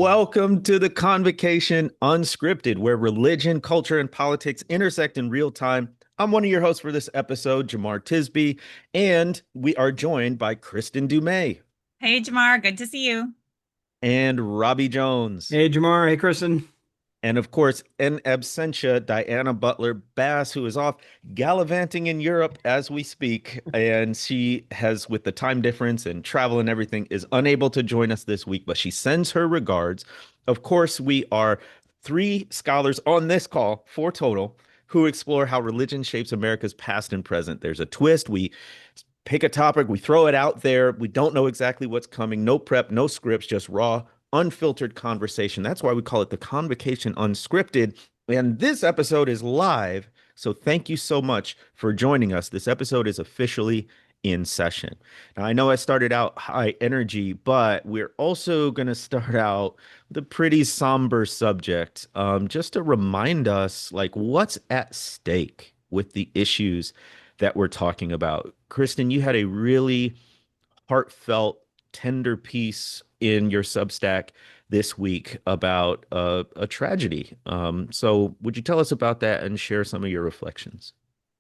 Welcome to the Convocation Unscripted, where religion, culture, and politics intersect in real time. I'm one of your hosts for this episode, Jamar Tisby, and we are joined by Kristen Dumay Hey, Jamar, good to see you. and Robbie Jones. Hey Jamar, hey Kristen. And of course, in absentia, Diana Butler Bass, who is off gallivanting in Europe as we speak. And she has, with the time difference and travel and everything, is unable to join us this week, but she sends her regards. Of course, we are three scholars on this call, four total, who explore how religion shapes America's past and present. There's a twist. We pick a topic, we throw it out there. We don't know exactly what's coming. No prep, no scripts, just raw, unfiltered conversation. That's why we call it the Convocation Unscripted. And this episode is live. So thank you so much for joining us. This episode is officially in session. Now, I know I started out high energy, but we're also going to start out with a pretty somber subject, just to remind us, like, what's at stake with the issues that we're talking about. Kristen, you had a really heartfelt, tender piece in your Substack this week about a tragedy. So, would you tell us about that and share some of your reflections?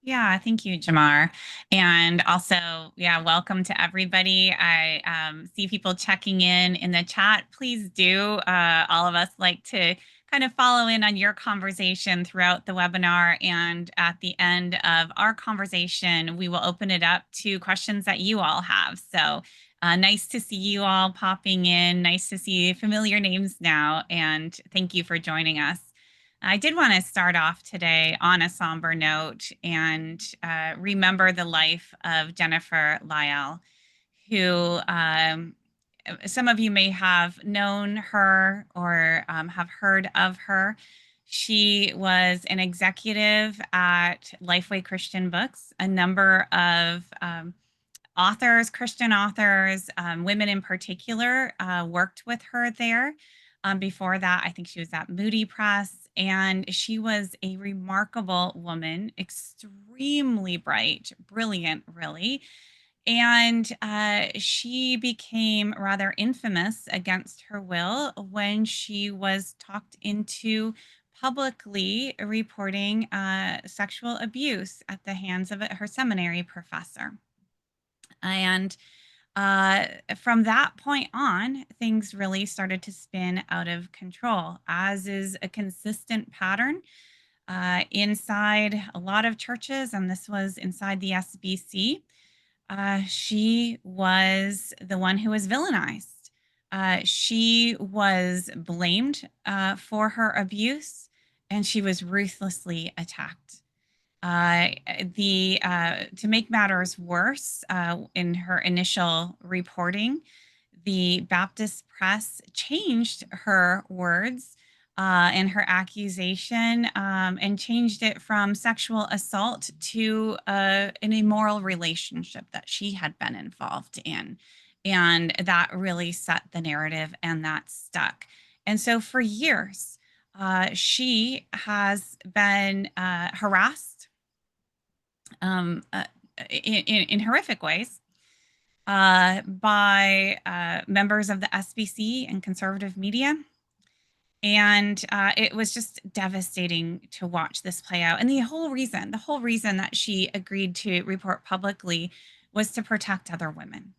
Yeah, thank you, Jamar. And also, yeah, welcome to everybody. I see people checking in the chat. Please do. All of us like to kind of follow in on your conversation throughout the webinar. And at the end of our conversation, we will open it up to questions that you all have. So nice to see you all popping in. Nice to see familiar names now. And thank you for joining us. I did want to start off today on a somber note and remember the life of Jennifer Lyell, who some of you may have known her or have heard of her. She was an executive at Lifeway Christian Books. A number of authors, Christian authors, women in particular, worked with her there. Before that, I think she was at Moody Press, and she was a remarkable woman, extremely bright, brilliant, really. And she became rather infamous against her will when she was talked into publicly reporting sexual abuse at the hands of her seminary professor. And from that point on, things really started to spin out of control, as is a consistent pattern inside a lot of churches, and this was inside the SBC. She was the one who was villainized. She was blamed for her abuse, and she was ruthlessly attacked. To make matters worse, in her initial reporting, the Baptist press changed her words and her accusation and changed it from sexual assault to an immoral relationship that she had been involved in. And that really set the narrative, and that stuck. And so for years, she has been harassed in horrific ways by members of the SBC and conservative media. And it was just devastating to watch this play out. And the whole reason that she agreed to report publicly was to protect other women.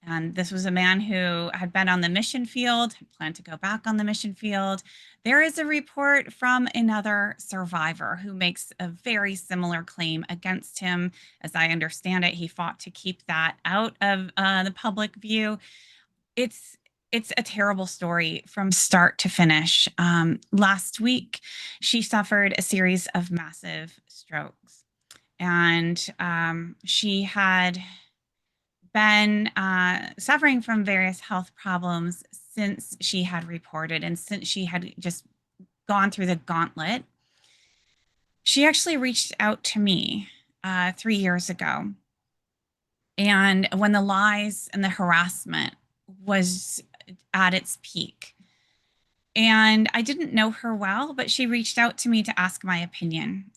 And this was a man who had been on the mission field, had planned to go back on the mission field. There is a report from another survivor who makes a very similar claim against him. As I understand it, he fought to keep that out of the public view. It's a terrible story from start to finish. Last week, she suffered a series of massive strokes, and she had been suffering from various health problems since she had reported and since she had just gone through the gauntlet. She actually reached out to me 3 years ago. And when the lies and the harassment was at its peak, and I didn't know her well, but she reached out to me to ask my opinion.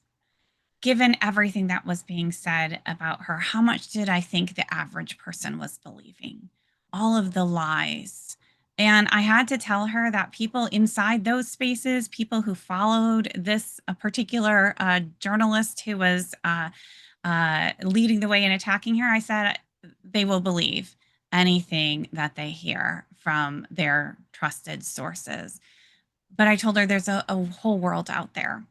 Given everything that was being said about her, how much did I think the average person was believing? All of the lies, And I had to tell her that people inside those spaces, people who followed this particular journalist who was leading the way in attacking her, I said, they will believe anything that they hear from their trusted sources. But I told her there's a whole world out there,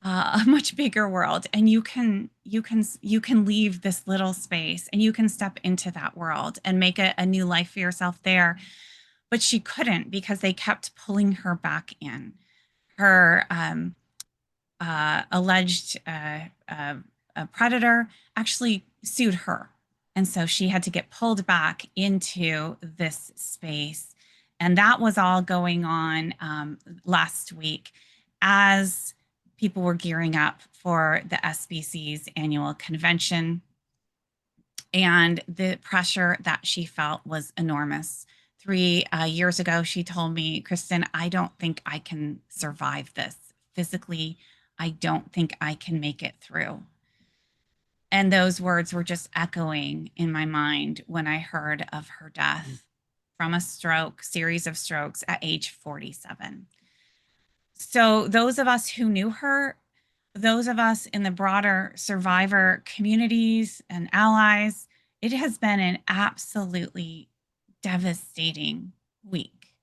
a much bigger world, and you can leave this little space and you can step into that world and make a new life for yourself there. But she couldn't because they kept pulling her back in. Her alleged predator actually sued her. And so she had to get pulled back into this space. And that was all going on last week as people were gearing up for the SBC's annual convention. And the pressure that she felt was enormous. 3 years ago, she told me, Kristen, I don't think I can survive this physically. I don't think I can make it through. And those words were just echoing in my mind when I heard of her death from a series of strokes at age 47. So those of us who knew her, those of us in the broader survivor communities and allies, it has been an absolutely devastating week.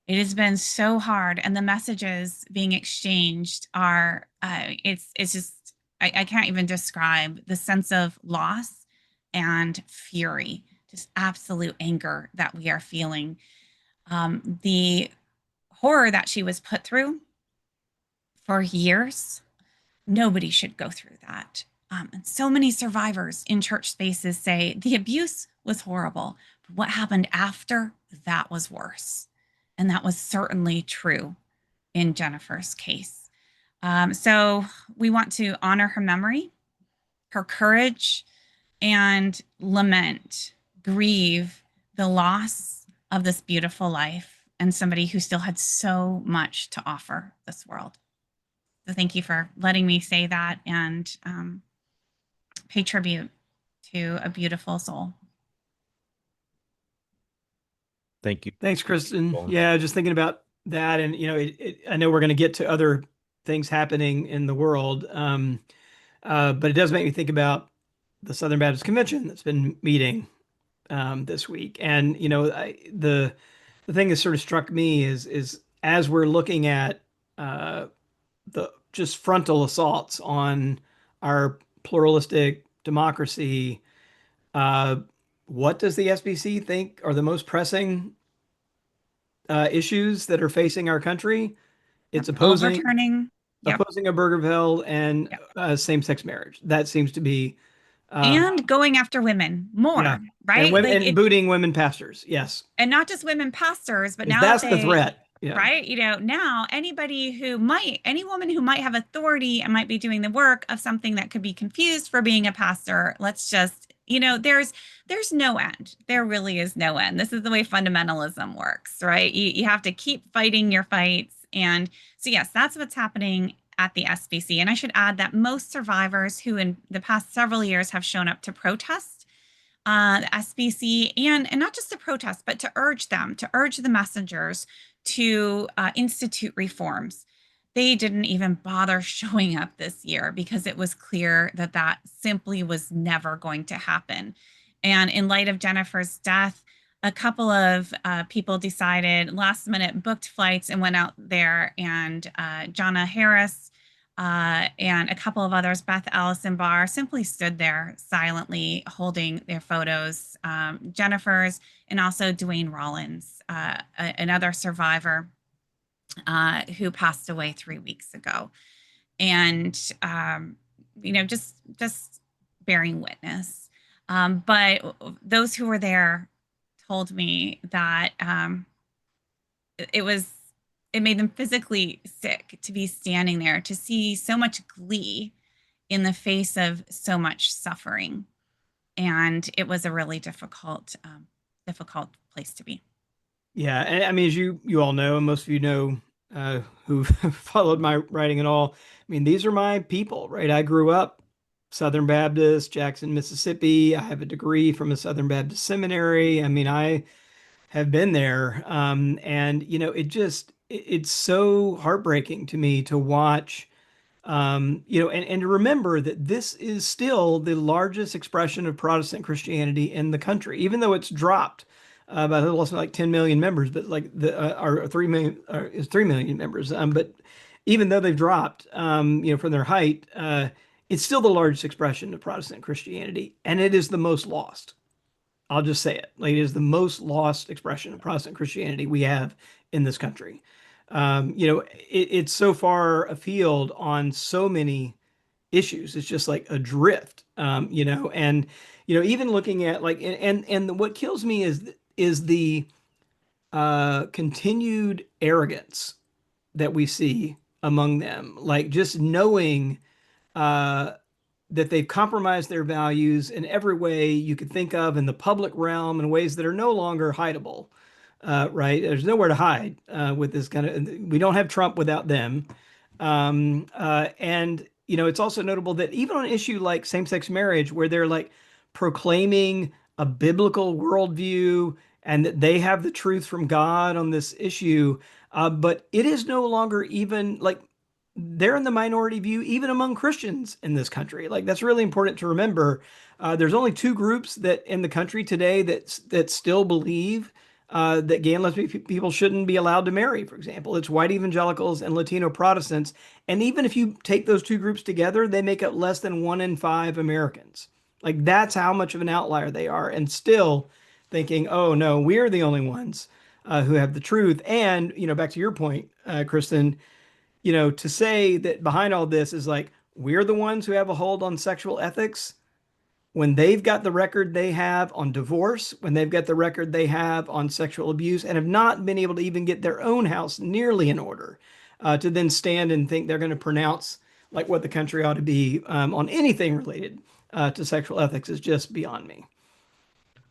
It has been so hard, and the messages being exchanged are it's just I can't even describe the sense of loss and fury, just absolute anger that we are feeling. The horror that she was put through for years, nobody should go through that. And so many survivors in church spaces say the abuse was horrible, but what happened after that was worse. And that was certainly true in Jennifer's case. So we want to honor her memory, her courage, and lament, grieve the loss of this beautiful life and somebody who still had so much to offer this world. So thank you for letting me say that and pay tribute to a beautiful soul. Thank you. Thanks, Kristen. Yeah, just thinking about that, and I know we're going to get to other things happening in the world, but it does make me think about the Southern Baptist Convention that's been meeting this week, and the thing that sort of struck me is as we're looking at the just frontal assaults on our pluralistic democracy. What does the SBC think are the most pressing issues that are facing our country? It's Overturning. Yep. opposing Obergefell and Yep. same-sex marriage. That seems to be and going after women more, yeah. right? And, and booting women pastors. Yes. And not just women pastors, but now that's the threat. Yeah. Right? Now any woman who might have authority and might be doing the work of something that could be confused for being a pastor, let's just, there's no end. There really is no end. This is the way fundamentalism works, right? You have to keep fighting your fights. And so, yes, that's what's happening at the SBC. And I should add that most survivors who in the past several years have shown up to protest the SBC and not just to protest, but to urge the messengers to institute reforms. They didn't even bother showing up this year because it was clear that that simply was never going to happen. And in light of Jennifer's death, a couple of people decided last minute booked flights and went out there, and Jonna Harris and a couple of others, Beth Allison Barr, simply stood there silently holding their photos, Jennifer's, and also Dwayne Rollins, another survivor who passed away 3 weeks ago. And, just bearing witness. But those who were there told me that it made them physically sick to be standing there, to see so much glee in the face of so much suffering. And it was a really difficult place to be. Yeah. I mean, as you all know, and most of you know who've followed my writing and all, I mean, these are my people, right? I grew up Southern Baptist, Jackson, Mississippi. I have a degree from a Southern Baptist seminary. I mean, I have been there. And it's so heartbreaking to me to watch, and to remember that this is still the largest expression of Protestant Christianity in the country, even though it's dropped by a little less than like 10 million members, but like or 3 million is 3 million members. But even though they've dropped, from their height, it's still the largest expression of Protestant Christianity, and it is the most lost. I'll just say it. Like, it is the most lost expression of Protestant Christianity we have in this country. It's so far afield on so many issues. It's just like adrift. And even looking at like, and what kills me is the continued arrogance that we see among them. Like, just knowing uh, that they've compromised their values in every way you could think of in the public realm in ways that are no longer hideable. Right? There's nowhere to hide with this kind of. We don't have Trump without them. And it's also notable that even on an issue like same-sex marriage, where they're like proclaiming a biblical worldview and that they have the truth from God on this issue, but it is no longer even like they're in the minority view, even among Christians in this country. Like, that's really important to remember. There's only two groups that in the country today that still believe that gay and lesbian people shouldn't be allowed to marry. For example, it's white evangelicals and Latino Protestants. And even if you take those two groups together, they make up less than 1 in 5 Americans. Like, that's how much of an outlier they are. And still thinking, oh no, we're the only ones who have the truth. And back to your point, Kristen, to say that behind all this is like, we're the ones who have a hold on sexual ethics when they've got the record they have on divorce, when they've got the record they have on sexual abuse, and have not been able to even get their own house nearly in order, to then stand and think they're going to pronounce like what the country ought to be on anything related to sexual ethics is just beyond me.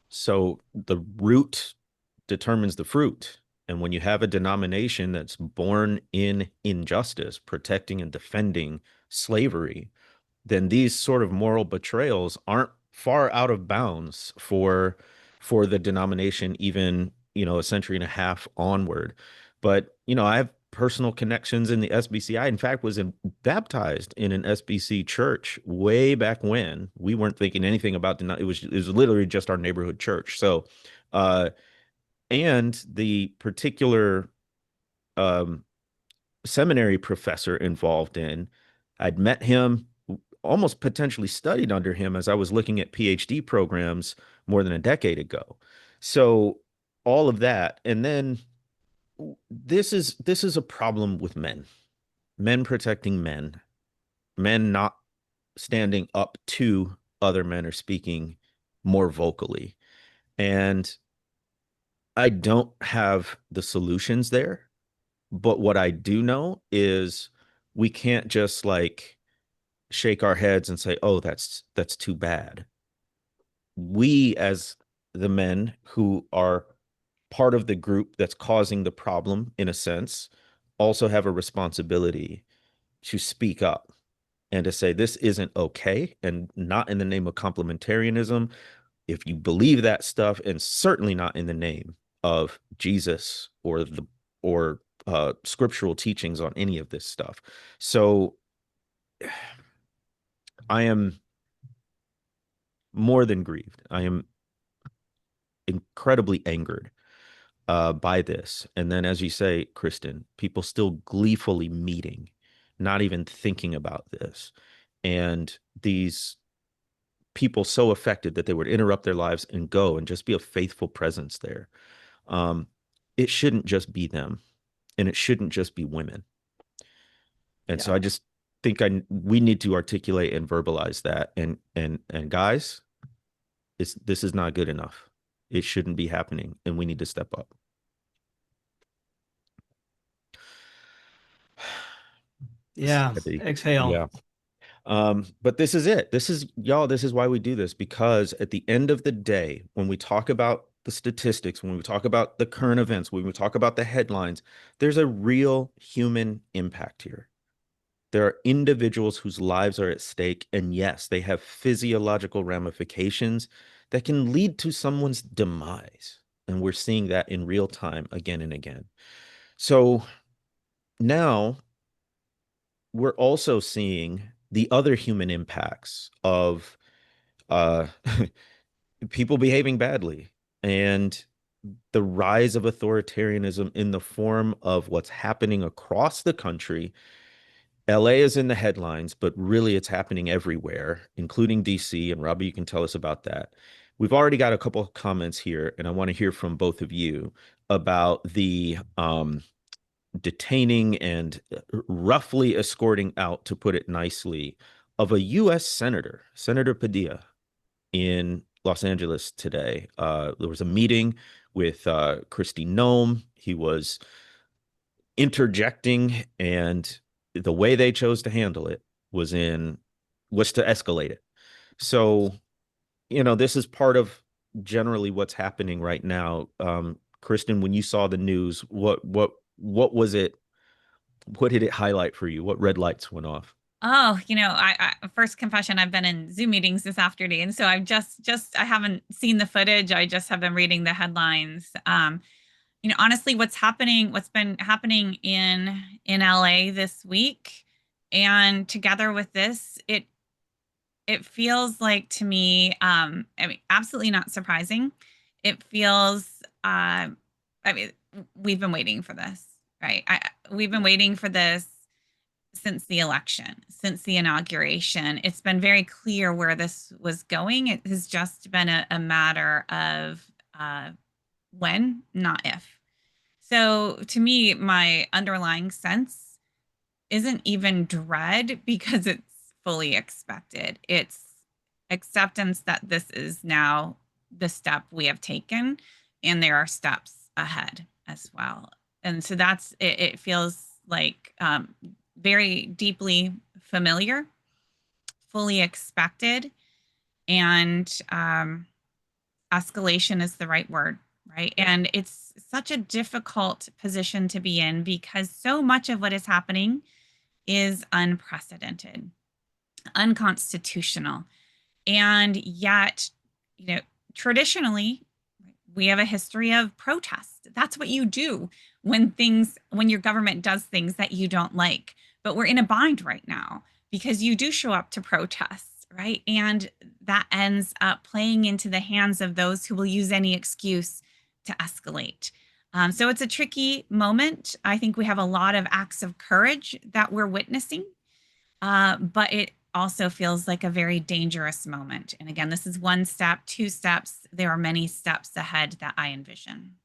So the root determines the fruit. And when you have a denomination that's born in injustice, protecting and defending slavery, then these sort of moral betrayals aren't far out of bounds for the denomination, even a century and a half onward. But I have personal connections in the SBC. In fact, was baptized in an SBC church way back when. We weren't thinking anything about it was literally just our neighborhood church. So and the particular um, seminary professor involved in, I'd met him, almost potentially studied under him as I was looking at PhD programs more than a decade ago. So all of that, and then this is a problem with men protecting men not standing up to other men or speaking more vocally. And I don't have the solutions there, but what I do know is we can't just like shake our heads and say, "Oh, that's too bad." We, as the men who are part of the group that's causing the problem, in a sense, also have a responsibility to speak up and to say this isn't okay, and not in the name of complementarianism, if you believe that stuff, and certainly not in the name of Jesus or scriptural teachings on any of this stuff. So I am more than grieved. I am incredibly angered by this. And then, as you say, Kristen, people still gleefully meeting, not even thinking about this. And these people so affected that they would interrupt their lives and go and just be a faithful presence there. It shouldn't just be them, and it shouldn't just be women. And so I just think we need to articulate and verbalize that. And guys, this is not good enough. It shouldn't be happening, and we need to step up. Yeah. Exhale. Yeah. But this is it. This is why we do this, because at the end of the day, when we talk about the statistics, when we talk about the current events, when we talk about the headlines, there's a real human impact here. There are individuals whose lives are at stake, and yes, they have physiological ramifications that can lead to someone's demise. And we're seeing that in real time again and again. So now we're also seeing the other human impacts of uh, people behaving badly and the rise of authoritarianism in the form of what's happening across the country. LA is in the headlines, but really it's happening everywhere, including DC. And Robbie, you can tell us about that. We've already got a couple of comments here, and I want to hear from both of you about the detaining and roughly escorting out, to put it nicely, of a U.S. Senator, Senator Padilla, in Los Angeles today. There was a meeting with Kristi Noem. He was interjecting, and the way they chose to handle it was to escalate it. So, this is part of generally what's happening right now. Kristen, when you saw the news, what was it? What did it highlight for you? What red lights went off? Oh, I first confession, I've been in Zoom meetings this afternoon, so I've just I haven't seen the footage. I just have been reading the headlines. Honestly, what's been happening in LA this week, and together with this, it feels like to me, I mean, absolutely not surprising. It feels, I mean, we've been waiting for this, right? We've been waiting for this since the election, since the inauguration. It's been very clear where this was going. It has just been a matter of when, not if. So to me, my underlying sense isn't even dread because it's fully expected. It's acceptance that this is now the step we have taken, and there are steps ahead as well. And so that's it, it feels like very deeply familiar, fully expected, and escalation is the right word, right? And it's such a difficult position to be in because so much of what is happening is unprecedented, unconstitutional. And yet, traditionally, we have a history of protest. That's what you do when your government does things that you don't like. But we're in a bind right now because you do show up to protests, right? And that ends up playing into the hands of those who will use any excuse to escalate. So it's a tricky moment. I think we have a lot of acts of courage that we're witnessing, but it also feels like a very dangerous moment. And again, this is one step, two steps. There are many steps ahead that I envision.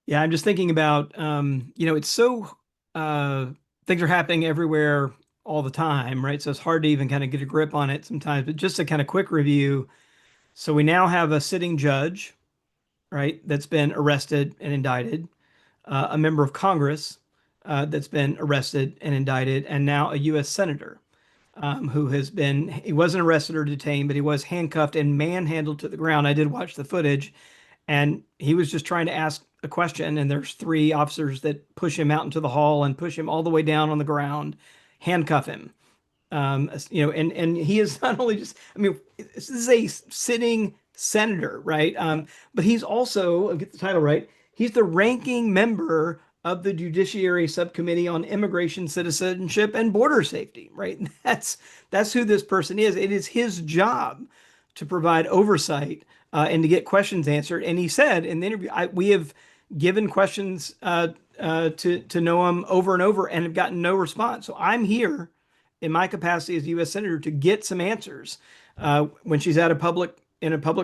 Yeah, I'm just thinking about, it's so, things are happening everywhere all the time, right? So it's hard to even kind of get a grip on it sometimes. But just a kind of quick review. So we now have a sitting judge, right, that's been arrested and indicted, a member of Congress that's been arrested and indicted, and now a U.S. Senator he wasn't arrested or detained, but he was handcuffed and manhandled to the ground. I did watch the footage, and he was just trying to ask a question, and there's three officers that push him out into the hall and push him all the way down on the ground, handcuff him. And he is not only just, I mean, this is a sitting senator, right? But he's also, I'll get the title right, he's the ranking member of the Judiciary Subcommittee on Immigration, Citizenship, and Border Safety, right? That's who this person is. It is his job to provide oversight and to get questions answered. And he said in the interview, we have given questions to Noam over and over and have gotten no response. So I'm here in my capacity as U.S. Senator to get some answers when she's in a public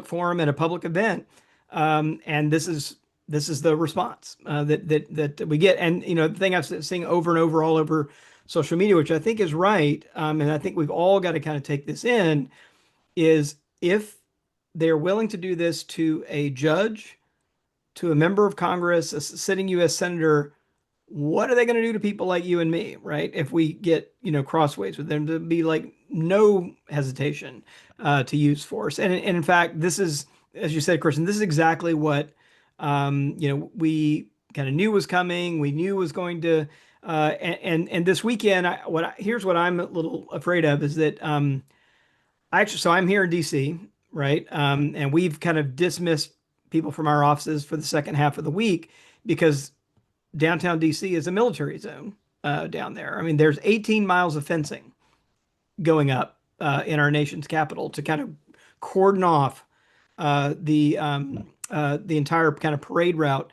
forum, at a public event. And this is the response that we get. And the thing I've seen over and over all over social media, which I think is right, and I think we've all got to kind of take this in, is if they're willing to do this to a judge, to a member of Congress, a sitting U.S. Senator, what are they going to do to people like you and me, right? If we get, crossways with them, to be like no hesitation to use force. And in fact, this is, as you said, Kristen, this is exactly what, we kind of knew was coming. We knew was going to, and this weekend, here's what I'm a little afraid of is that, so I'm here in DC, right? And we've kind of dismissed people from our offices for the second half of the week because downtown DC is a military zone down there. I mean, there's 18 miles of fencing going up in our nation's capital to kind of cordon off the entire kind of parade route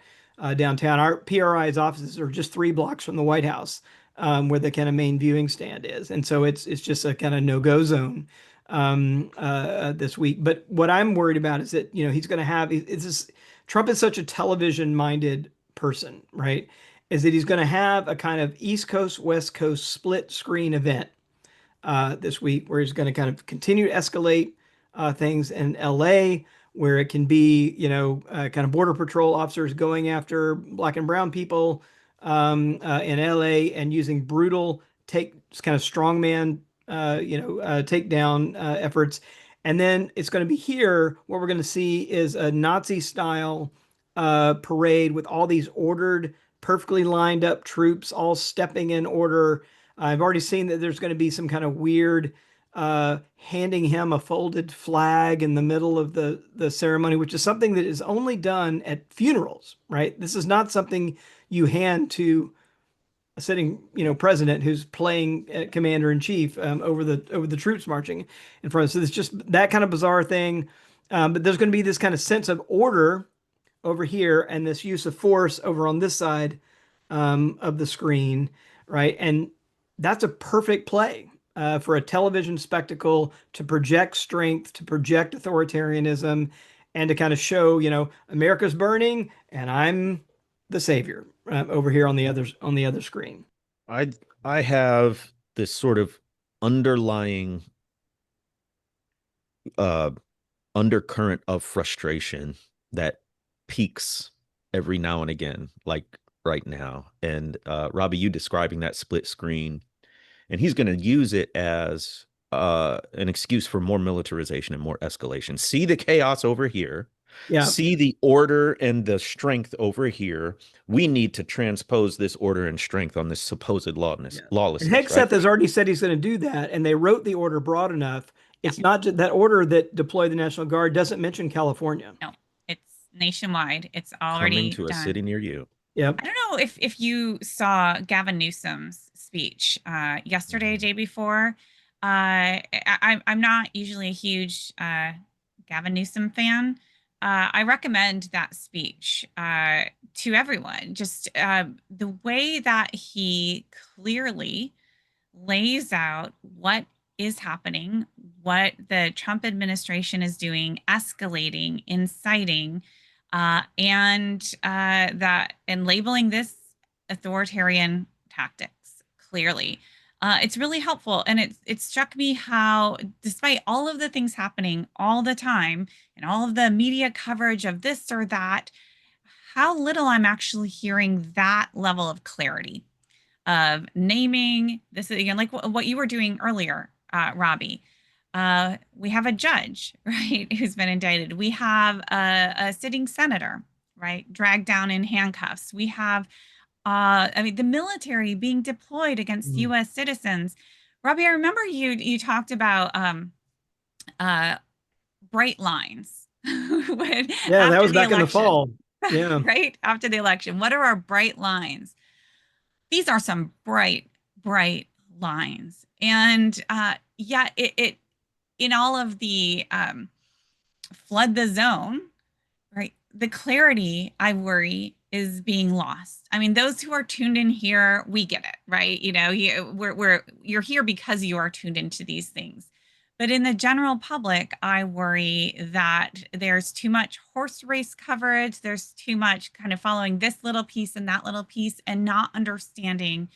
downtown. Our PRI's offices are just 3 blocks from the White House, where the kind of main viewing stand is, and so it's just a kind of no-go zone this week. But what I'm worried about is that he's going to have it's this, Trump is such a television-minded person, right? Is that he's going to have a kind of East Coast, West Coast split screen event this week, where he's going to kind of continue to escalate things in LA, where it can be, kind of border patrol officers going after black and brown people in LA and using brutal kind of strongman, takedown efforts. And then it's going to be here. What we're going to see is a Nazi style parade with all these ordered, perfectly lined up troops all stepping in order. I've already seen that there's going to be some kind of weird handing him a folded flag in the middle of the ceremony, which is something that is only done at funerals, right? This is not something you hand to a sitting, president who's playing commander in chief over the troops marching in front. So it's just that kind of bizarre thing. But there's going to be this kind of sense of order over here and this use of force over on this side of the screen, right? And that's a perfect play for a television spectacle to project strength, to project authoritarianism, and to kind of show, America's burning and I'm the savior over here on the other screen. I have this sort of underlying undercurrent of frustration that peaks every now and again, like right now. And Robbie, you describing that split screen, and he's going to use it as an excuse for more militarization and more escalation. See the chaos over here. Yeah. See the order and the strength over here. We need to transpose this order and strength on this supposed lawlessness. And Hegseth has already said he's going to do that, and they wrote the order broad enough. It's not just that order that deployed the National Guard doesn't mention California. No, it's nationwide. It's already coming to a city near you. Yep. I don't know if you saw Gavin Newsom's speech yesterday, day before. I'm not usually a huge Gavin Newsom fan. I recommend that speech to everyone. Just the way that he clearly lays out what is happening, what the Trump administration is doing, escalating, inciting, and labeling this authoritarian tactics clearly. It's really helpful. And it struck me how, despite all of the things happening all the time and all of the media coverage of this or that, how little I'm actually hearing that level of clarity of naming this, again, like what you were doing earlier, Robbie. We have a judge, right, who's been indicted. We have a sitting senator, right, dragged down in handcuffs. We have the military being deployed against U.S. citizens. Robbie, I remember you talked about bright lines. That was back in the fall. Yeah. Right after the election. What are our bright lines? These are some bright lines. And it in all of the flood the zone, right? The clarity, I worry, is being lost. I mean, those who are tuned in here, we get it, right? You're here because you are tuned into these things. But in the general public, I worry that there's too much horse race coverage. There's too much kind of following this little piece and that little piece and not understanding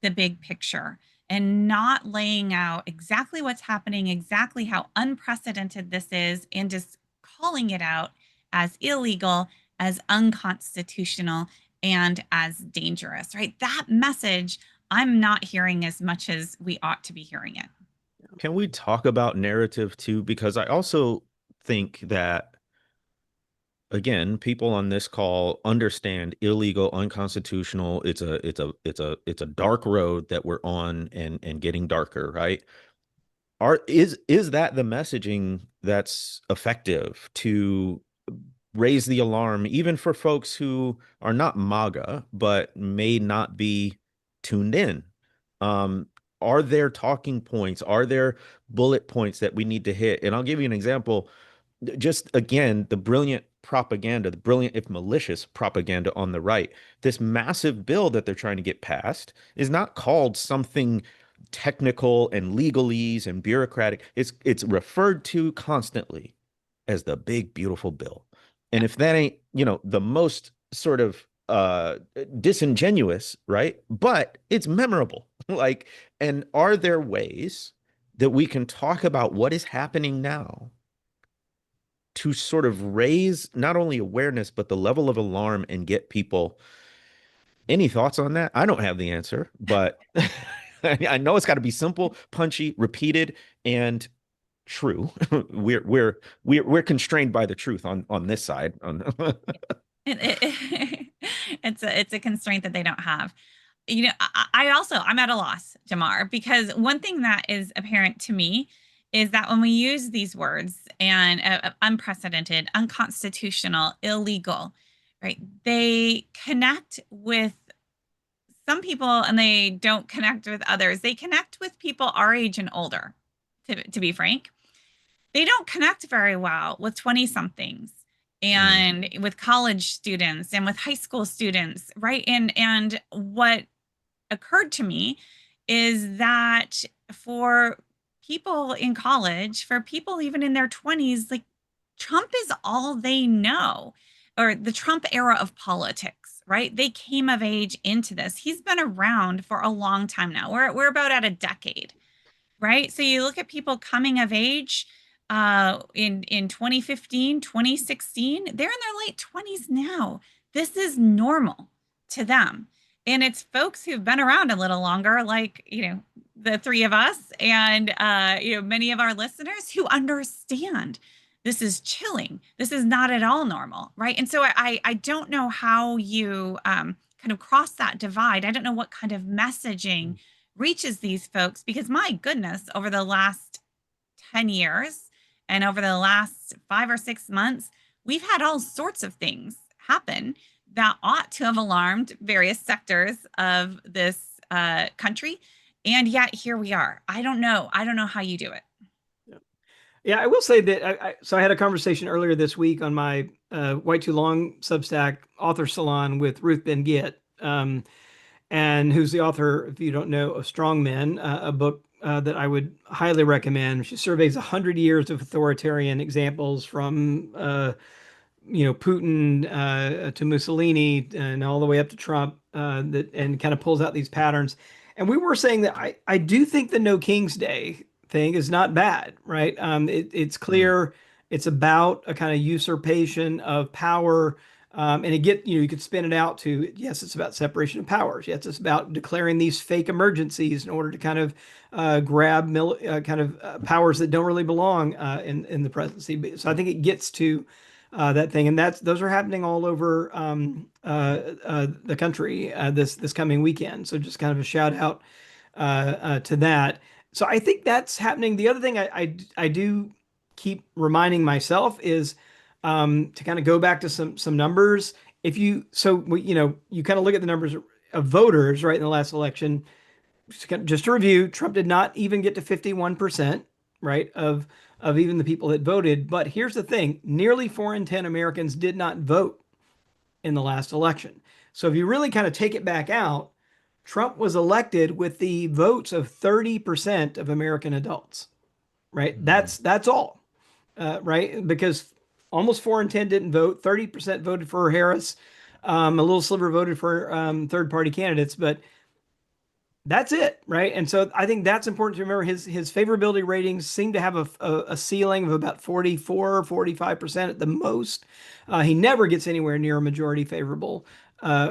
the big picture and not laying out exactly what's happening, exactly how unprecedented this is, and just calling it out as illegal, as unconstitutional, and as dangerous, right? That message I'm not hearing as much as we ought to be hearing it. Can we talk about narrative too? Because I also think that, again, people on this call understand illegal, unconstitutional. It's a dark road that we're on and getting darker, right? Is that the messaging that's effective to raise the alarm, even for folks who are not MAGA, but may not be tuned in. Um, are there talking points? Are there bullet points that we need to hit? And I'll give you an example. Just again, the brilliant propaganda, the brilliant, if malicious propaganda on the right. This massive bill that they're trying to get passed is not called something technical and legalese and bureaucratic. It's referred to constantly as the big beautiful bill. And if that ain't, the most sort of disingenuous, right? But it's memorable. Like, and are there ways that we can talk about what is happening now to sort of raise not only awareness, but the level of alarm and get people? Any thoughts on that? I don't have the answer, but I know it's got to be simple, punchy, repeated, and true. We're constrained by the truth on this side. It's a constraint that they don't have. I'm at a loss, Jamar, because one thing that is apparent to me is that when we use these words and unprecedented, unconstitutional, illegal, right, they connect with some people and they don't connect with others. They connect with people our age and older, to be frank. They don't connect very well with 20 somethings and with college students and with high school students, right? And what occurred to me is that for people in college, for people even in their 20s, like Trump is all they know, or the Trump era of politics, right? They came of age into this. He's been around for a long time now. We're about at a decade, right? So you look at people coming of age in 2015, 2016, they're in their late 20s now. This is normal to them. And it's folks who've been around a little longer, like, the three of us and, many of our listeners who understand this is chilling. This is not at all normal, right? And so I don't know how you kind of cross that divide. I don't know what kind of messaging reaches these folks, because my goodness, over the last 10 years and over the last 5 or 6 months, we've had all sorts of things happen that ought to have alarmed various sectors of this country. And yet here we are. I don't know how you do it. Yeah, I will say that I had a conversation earlier this week on my White Too Long Substack author salon with Ruth Ben Git, and who's the author, if you don't know, of Strong Men, a book that I would highly recommend. She surveys 100 years of authoritarian examples from Putin to Mussolini and all the way up to Trump, and kind of pulls out these patterns. And we were saying that I do think the No King's Day thing is not bad, right? It's clear it's about a kind of usurpation of power. And you could spin it out to, yes, it's about separation of powers. Yes, it's about declaring these fake emergencies in order to kind of grab powers that don't really belong in the presidency. So I think it gets to that thing, and those are happening all over the country this coming weekend. So just kind of a shout out to that. So I think that's happening. The other thing I do keep reminding myself is to kind of go back to some numbers. You kind of look at the numbers of voters, right, in the last election. Just to review, Trump did not even get to 51%, right, of even the people that voted. But here's the thing: nearly 4 in 10 Americans did not vote in the last election. So if you really kind of take it back out, Trump was elected with the votes of 30% of American adults, right? That's all, right? Because almost 4 in 10 didn't vote. 30% voted for Harris. A little sliver voted for third-party candidates, but that's it, right? And so I think that's important to remember. His favorability ratings seem to have a ceiling of about 44, 45% at the most. He never gets anywhere near a majority favorable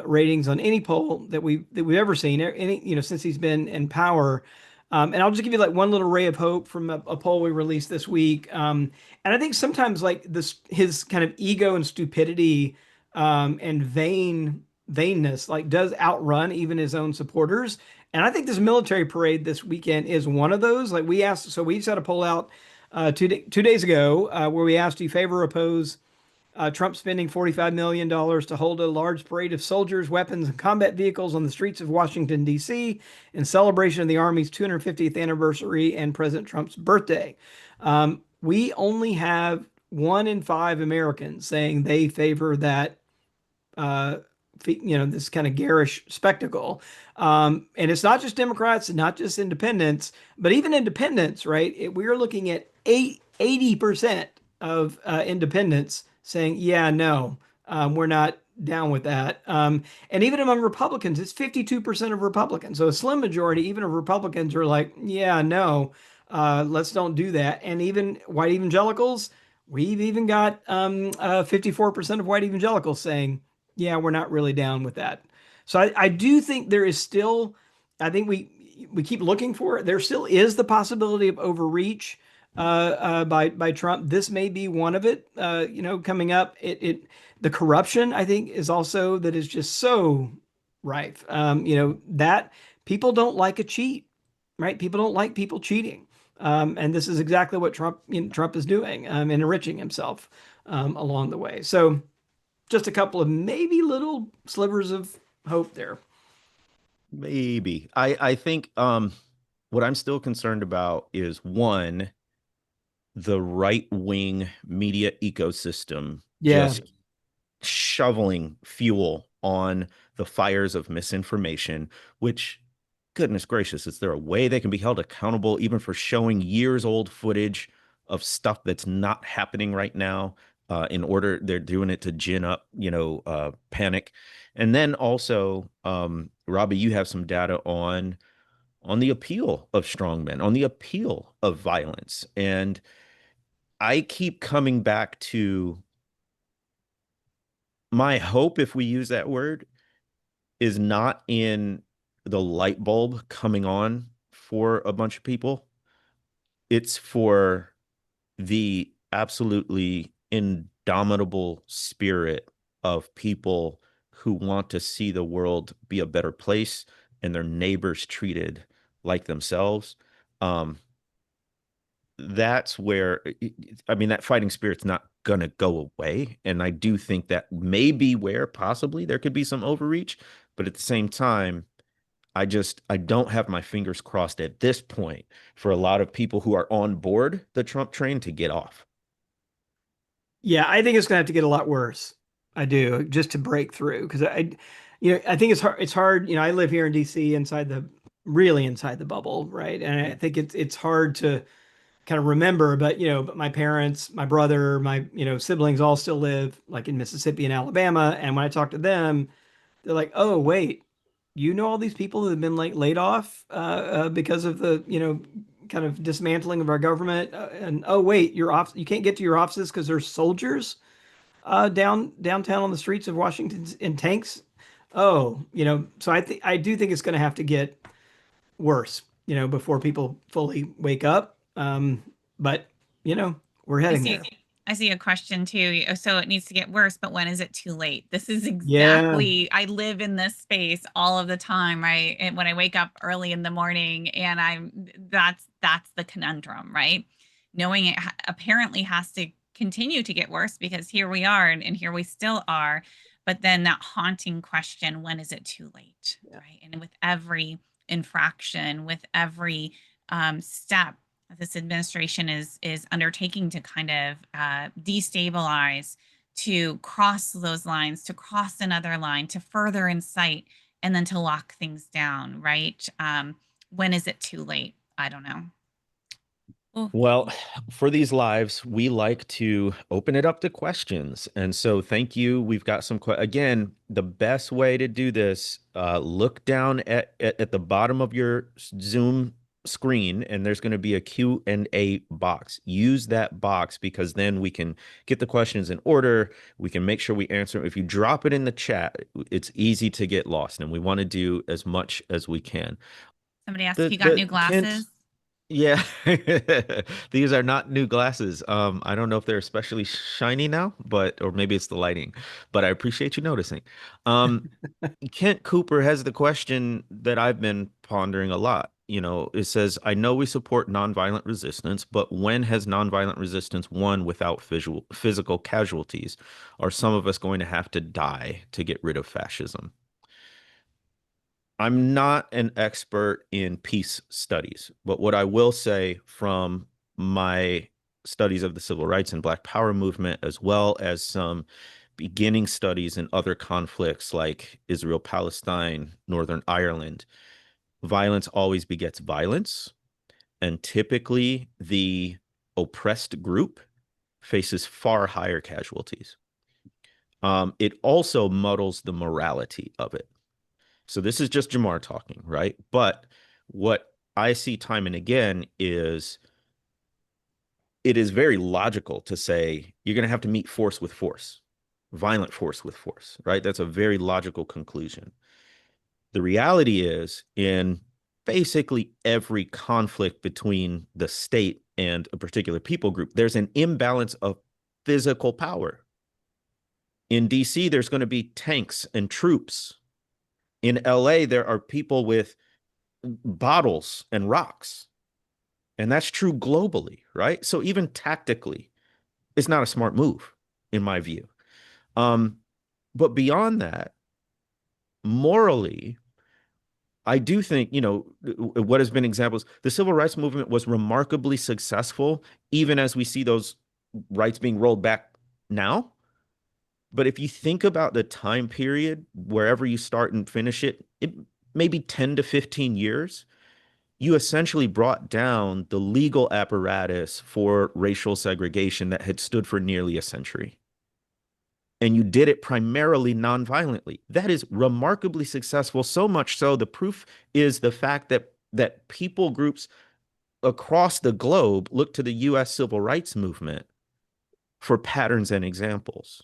ratings on any poll that we've ever seen, since he's been in power. And I'll just give you like one little ray of hope from a poll we released this week. And I think sometimes like his kind of ego and stupidity and vainness like does outrun even his own supporters. And I think this military parade this weekend is one of those. Like we just had a poll out 2 days ago where we asked, do you favor or oppose Trump spending $45 million to hold a large parade of soldiers, weapons, and combat vehicles on the streets of Washington, D.C. in celebration of the Army's 250th anniversary and President Trump's birthday. We only have 1 in 5 Americans saying they favor that, uh, this kind of garish spectacle. And it's not just Democrats, not just independents, but even independents, right? We're looking at 80% of independents saying, yeah, no, we're not down with that. And even among Republicans, it's 52% of Republicans. So a slim majority, even of Republicans, are like, yeah, no, let's don't do that. And even white evangelicals, we've even got 54% of white evangelicals saying, yeah, we're not really down with that. So I do think there is still, I think we keep looking for it. There still is the possibility of overreach by Trump. This may be one of it. Coming up. The corruption I think is also that is just so rife. That people don't like a cheat, right? People don't like people cheating. And this is exactly what Trump is doing, enriching himself along the way. So just a couple of maybe little slivers of hope there. Maybe. I think what I'm still concerned about is one, the right wing media ecosystem Yeah. just shoveling fuel on the fires of misinformation, which, goodness gracious, is there a way they can be held accountable even for showing years old footage of stuff that's not happening right now? In order, they're doing it to gin up, panic. And then also, Robbie, you have some data on the appeal of strongmen, on the appeal of violence. And I keep coming back to my hope, if we use that word, is not in the light bulb coming on for a bunch of people. It's for the absolutely indomitable spirit of people who want to see the world be a better place and their neighbors treated like themselves. Um, that's where, I mean, that fighting spirit's not going to go away. And I do think that may be where possibly there could be some overreach. But at the same time, I don't have my fingers crossed at this point for a lot of people who are on board the Trump train to get off. Yeah, I think it's gonna have to get a lot worse. I do, just to break through because I think it's hard. It's hard. I live here in DC, really inside the bubble, right? And I think it's hard to kind of remember, but my parents, my brother, my siblings all still live like in Mississippi and Alabama, and when I talk to them, they're like, "Oh, wait, all these people that have been like laid off because of the kind of dismantling of our government, and oh wait, you can't get to your offices because there's soldiers downtown on the streets of Washington in tanks." Oh, so I do think it's going to have to get worse, before people fully wake up. But we're I heading see. there. I see a question too. So it needs to get worse, but when is it too late? This is Yeah. exactly, I live in this space all of the time, right? And when I wake up early in the morning and that's the conundrum, right? Knowing it apparently has to continue to get worse because here we are and here we still are. But then that haunting question, when is it too late? Yeah. Right. And with every infraction, with every step this administration is undertaking to kind of destabilize, to cross those lines, to cross another line, to further incite, and then to lock things down, right? When is it too late? I don't know. Ooh. Well, for these lives, we like to open it up to questions. And so thank you. We've got again, the best way to do this, look down at the bottom of your Zoom screen, and there's going to be a Q&A box. Use that box because then we can get the questions in order. We can make sure we answer them. If you drop it in the chat, it's easy to get lost, and we want to do as much as we can. Somebody asked if you got new glasses. Yeah, these are not new glasses. I don't know if they're especially shiny now, or maybe it's the lighting, but I appreciate you noticing. Kent Cooper has the question that I've been pondering a lot. it says, I know we support nonviolent resistance, but when has nonviolent resistance won without physical casualties? Are some of us going to have to die to get rid of fascism? I'm not an expert in peace studies, but what I will say from my studies of the civil rights and Black Power movement, as well as some beginning studies in other conflicts like Israel, Palestine, Northern Ireland, violence always begets violence. And typically, the oppressed group faces far higher casualties. It also muddles the morality of it. So this is just Jamar talking, right? But what I see time and again is it is very logical to say you're going to have to meet force with force, violent force with force, right? That's a very logical conclusion. The reality is, in basically every conflict between the state and a particular people group, there's an imbalance of physical power. In DC, there's going to be tanks and troops. In LA, there are people with bottles and rocks. And that's true globally, right? So even tactically, it's not a smart move, in my view. But beyond that, morally, I do think, what has been examples, the civil rights movement was remarkably successful, even as we see those rights being rolled back now. But if you think about the time period, wherever you start and finish it, it maybe 10 to 15 years, you essentially brought down the legal apparatus for racial segregation that had stood for nearly a century. And you did it primarily nonviolently. That is remarkably successful, so much so the proof is the fact that people groups across the globe look to the US civil rights movement for patterns and examples.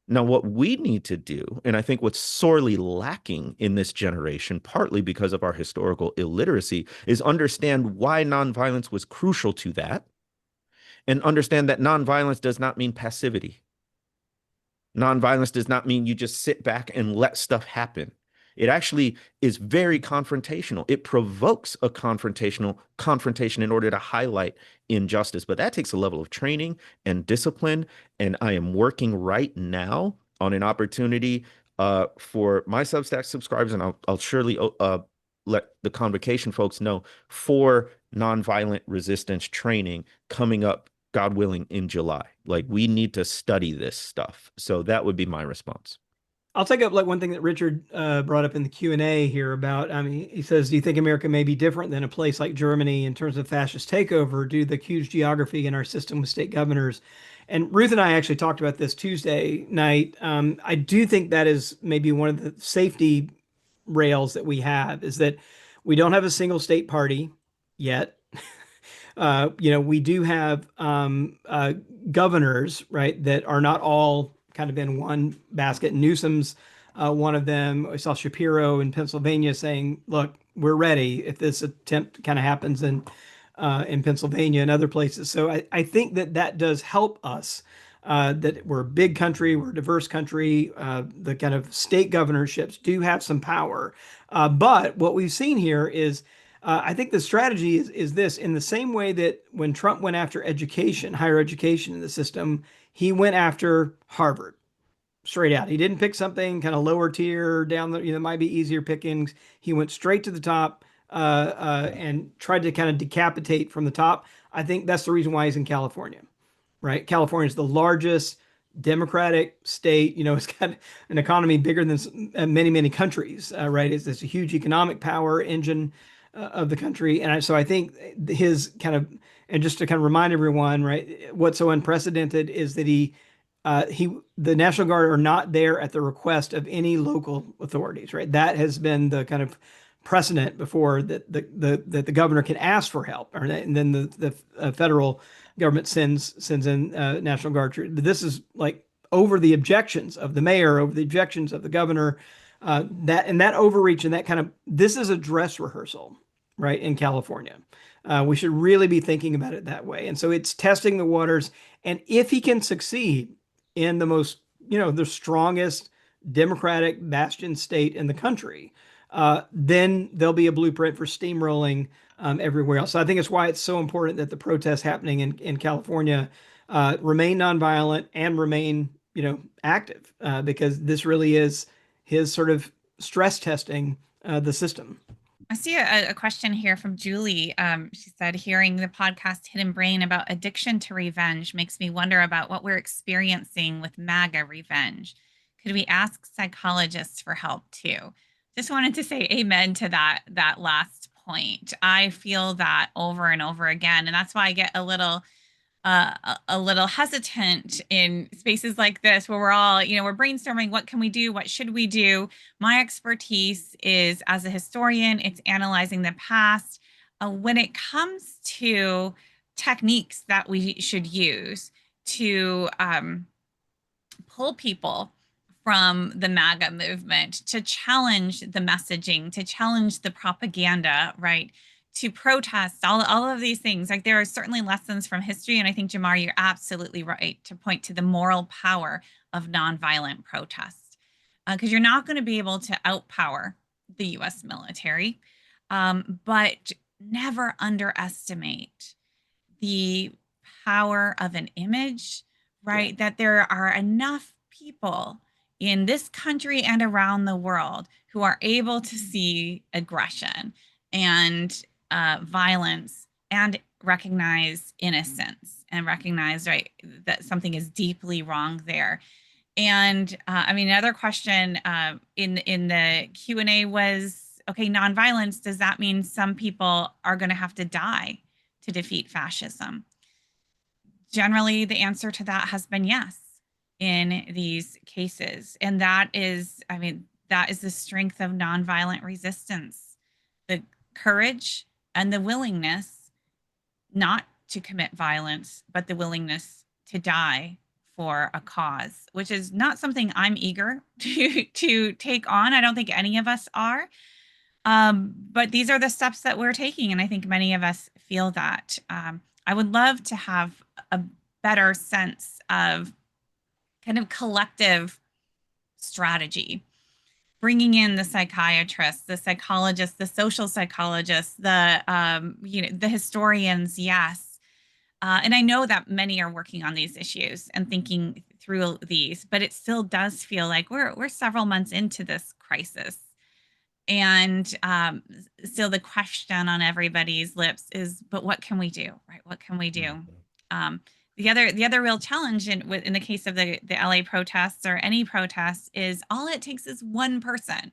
Now, what we need to do, and I think what's sorely lacking in this generation, partly because of our historical illiteracy, is understand why nonviolence was crucial to that, and understand that nonviolence does not mean passivity. Nonviolence does not mean you just sit back and let stuff happen. It actually is very confrontational. It provokes a confrontation in order to highlight injustice. But that takes a level of training and discipline. And I am working right now on an opportunity for my Substack subscribers, and I'll surely let the Convocation folks know, for nonviolent resistance training coming up, God willing, in July. Like, we need to study this stuff. So that would be my response. I'll take up like one thing that Richard brought up in the Q&A here about, I mean, he says, do you think America may be different than a place like Germany in terms of fascist takeover due to the huge geography in our system with state governors? And Ruth and I actually talked about this Tuesday night. I do think that is maybe one of the safety rails that we have, is that we don't have a single state party yet. We do have governors, right, that are not all kind of in one basket. Newsom's one of them. I saw Shapiro in Pennsylvania saying, look, we're ready if this attempt kind of happens in Pennsylvania and other places. So I think that does help us, that we're a big country, we're a diverse country. The kind of state governorships do have some power. But what we've seen here is, I think the strategy is this: in the same way that when Trump went after education, higher education in the system, he went after Harvard straight out. He didn't pick something kind of lower tier down the, might be easier pickings. He went straight to the top and tried to kind of decapitate from the top. I think that's the reason why he's in California, right? California is the largest Democratic state. It's got an economy bigger than many, many countries, right? It's a huge economic power engine of the country. And so I think his kind of, and just to kind of remind everyone, right, what's so unprecedented is that the National Guard are not there at the request of any local authorities, right? That has been the kind of precedent before, that the governor can ask for help, and then the federal government sends in National Guard troops. But this is like over the objections of the mayor, over the objections of the governor, that overreach and that kind of, this is a dress rehearsal, right, in California. We should really be thinking about it that way. And so it's testing the waters. And if he can succeed in the most, the strongest Democratic bastion state in the country, then there'll be a blueprint for steamrolling everywhere else. So I think it's why it's so important that the protests happening in California remain nonviolent and remain, active, because this really is his sort of stress testing the system. I see a question here from Julie. She said, hearing the podcast Hidden Brain about addiction to revenge makes me wonder about what we're experiencing with MAGA revenge. Could we ask psychologists for help too? Just wanted to say amen to that last point. I feel that over and over again, and that's why I get a little hesitant in spaces like this where we're all, we're brainstorming, what can we do? What should we do? My expertise is as a historian, it's analyzing the past. When it comes to techniques that we should use to pull people from the MAGA movement, to challenge the messaging, to challenge the propaganda, right? To protest, all of these things. Like, there are certainly lessons from history. And I think, Jamar, you're absolutely right to point to the moral power of nonviolent protest, because you're not going to be able to outpower the US military, but never underestimate the power of an image, right? Yeah. That there are enough people in this country and around the world who are able to see aggression and violence and recognize innocence and recognize, right, that something is deeply wrong there. And another question in the Q&A was, okay, nonviolence, does that mean some people are going to have to die to defeat fascism? Generally, the answer to that has been yes in these cases. And that is the strength of nonviolent resistance, the courage and the willingness not to commit violence, but the willingness to die for a cause, which is not something I'm eager to take on. I don't think any of us are. But these are the steps that we're taking. And I think many of us feel that. I would love to have a better sense of kind of collective strategy, bringing in the psychiatrists, the psychologists, the social psychologists, the historians, yes. And I know that many are working on these issues and thinking through these, but it still does feel like we're several months into this crisis. And still the question on everybody's lips is, but what can we do, right? What can we do? The other real challenge in the case of the LA protests or any protests is all it takes is one person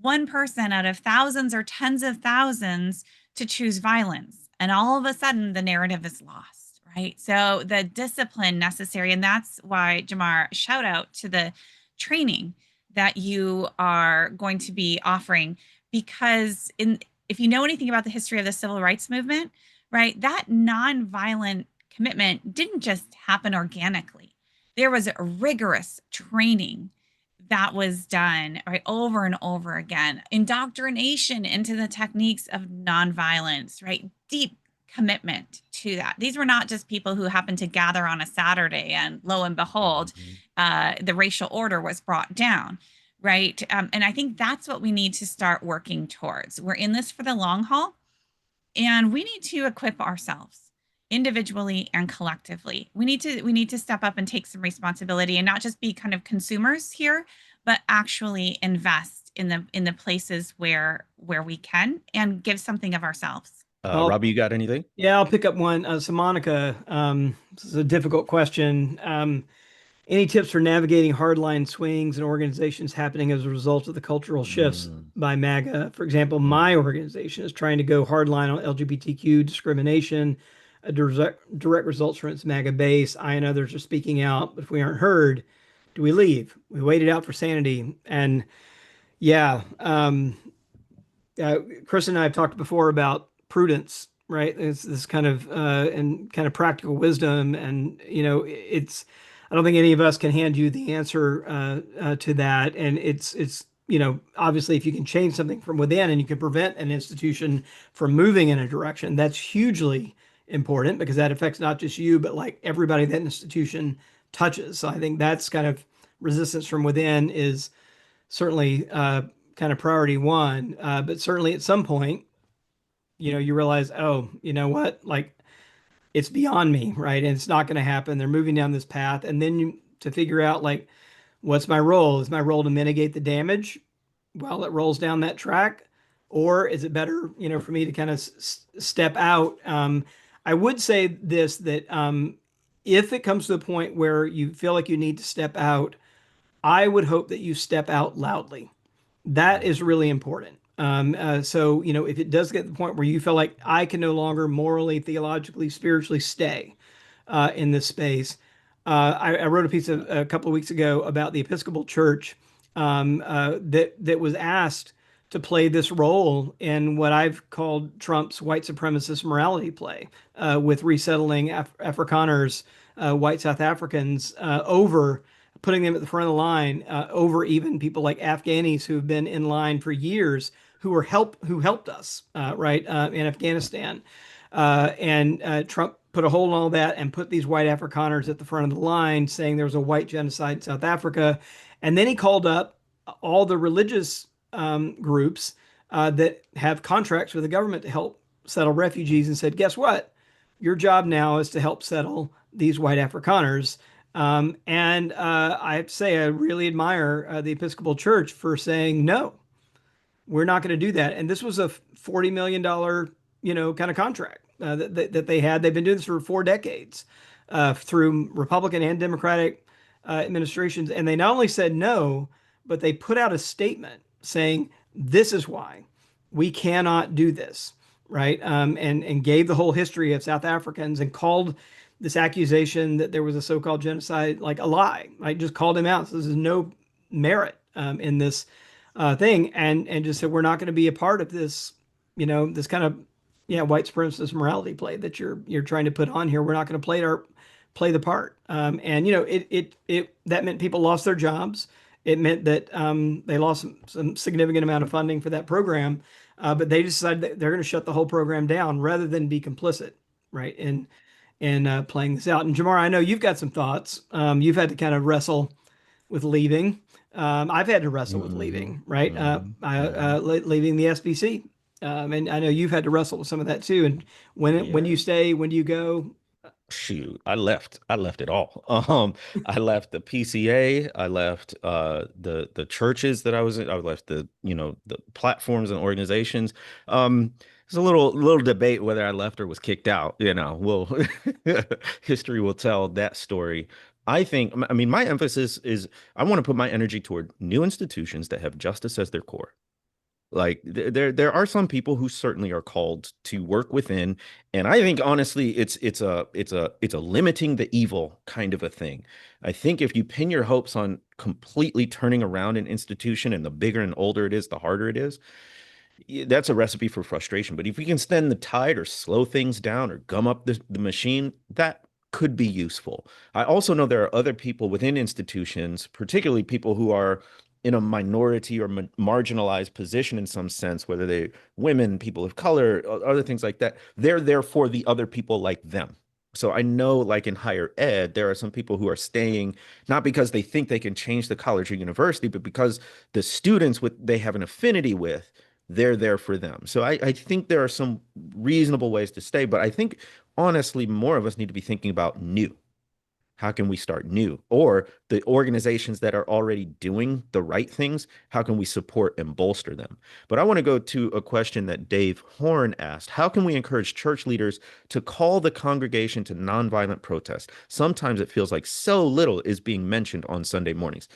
out of thousands or tens of thousands to choose violence. And all of a sudden the narrative is lost, right? So the discipline necessary, and that's why, Jamar, shout out to the training that you are going to be offering, because if you know anything about the history of the civil rights movement, right, that nonviolent commitment didn't just happen organically. There was a rigorous training that was done, right, over and over again. Indoctrination into the techniques of nonviolence, right? Deep commitment to that. These were not just people who happened to gather on a Saturday and lo and behold, the racial order was brought down, right? And I think that's what we need to start working towards. We're in this for the long haul, and we need to equip ourselves individually and collectively. We need to step up and take some responsibility and not just be kind of consumers here, but actually invest in the places where we can and give something of ourselves. Robbie, you got anything? Yeah, I'll pick up one. So Monica, this is a difficult question. Any tips for navigating hardline swings and organizations happening as a result of the cultural shifts by MAGA? For example, my organization is trying to go hardline on LGBTQ discrimination, direct results from its MAGA base. I and others are speaking out, but if we aren't heard, do we leave? We waited out for sanity. And yeah, Chris and I have talked before about prudence, right? It's this kind of and kind of practical wisdom, and I don't think any of us can hand you the answer to that. And it's obviously, if you can change something from within and you can prevent an institution from moving in a direction, that's hugely important, because that affects not just you, but like everybody that institution touches. So I think that's kind of resistance from within is certainly kind kind of priority one. But certainly at some point, you realize, oh, you know what? Like it's beyond me, right? And it's not going to happen. They're moving down this path. And then to figure out like, what's my role? Is my role to mitigate the damage while it rolls down that track? Or is it better, for me to kind of step out? I would say this, that if it comes to the point where you feel like you need to step out, I would hope that you step out loudly. That is really important. So, if it does get to the point where you feel like I can no longer morally, theologically, spiritually stay in this space, I wrote a piece a couple of weeks ago about the Episcopal Church that was asked to play this role in what I've called Trump's white supremacist morality play, with resettling Afrikaners, white South Africans, over putting them at the front of the line, over even people like Afghanis who've been in line for years, who helped us, right, in Afghanistan. And Trump put a hold on all that and put these white Afrikaners at the front of the line, saying there was a white genocide in South Africa. And then he called up all the religious groups that have contracts with the government to help settle refugees, and said, guess what? Your job now is to help settle these white Afrikaners. And I have to say, I really admire the Episcopal Church for saying, no, we're not going to do that. And this was a $40 million, kind of contract that they had. They've been doing this for 4 decades through Republican and Democratic administrations. And they not only said no, but they put out a statement saying, this is why we cannot do this, right? And gave the whole history of South Africans and called this accusation that there was a so-called genocide like a lie. I just called him out. So there's no merit in this thing, and just said, we're not going to be a part of this, this kind of white supremacist morality play that you're trying to put on here. We're not going to play the part. And it that meant people lost their jobs. It meant that they lost some significant amount of funding for that program. But they decided that they're going to shut the whole program down rather than be complicit, right? And playing this out. And Jamar, I know you've got some thoughts. You've had to kind of wrestle with leaving. I've had to wrestle with leaving, right? Leaving the SBC. And I know you've had to wrestle with some of that too. And when do you stay? When do you go? Shoot, I left it all. I left the PCA. I left the churches that I was in. I left the platforms and organizations. There's a little debate whether I left or was kicked out. History will tell that story. I mean, my emphasis is I want to put my energy toward new institutions that have justice as their core. Like there are some people who certainly are called to work within, and I think honestly it's a limiting the evil kind of a thing. I think if you pin your hopes on completely turning around an institution, and the bigger and older it is, the harder it is, that's a recipe for frustration. But if we can stem the tide or slow things down or gum up the machine, that could be useful. I also know there are other people within institutions, particularly people who are in a minority or marginalized position in some sense, whether they women, people of color, other things like that. They're there for the other people like them. So I know, like in higher ed, there are some people who are staying not because they think they can change the college or university, but because the students they have an affinity with, they're there for them. So I think there are some reasonable ways to stay, but I think honestly, more of us need to be thinking about new. How can we start new? Or the organizations that are already doing the right things, how can we support and bolster them? But I want to go to a question that Dave Horn asked. How can we encourage church leaders to call the congregation to nonviolent protest? Sometimes it feels like so little is being mentioned on Sunday mornings.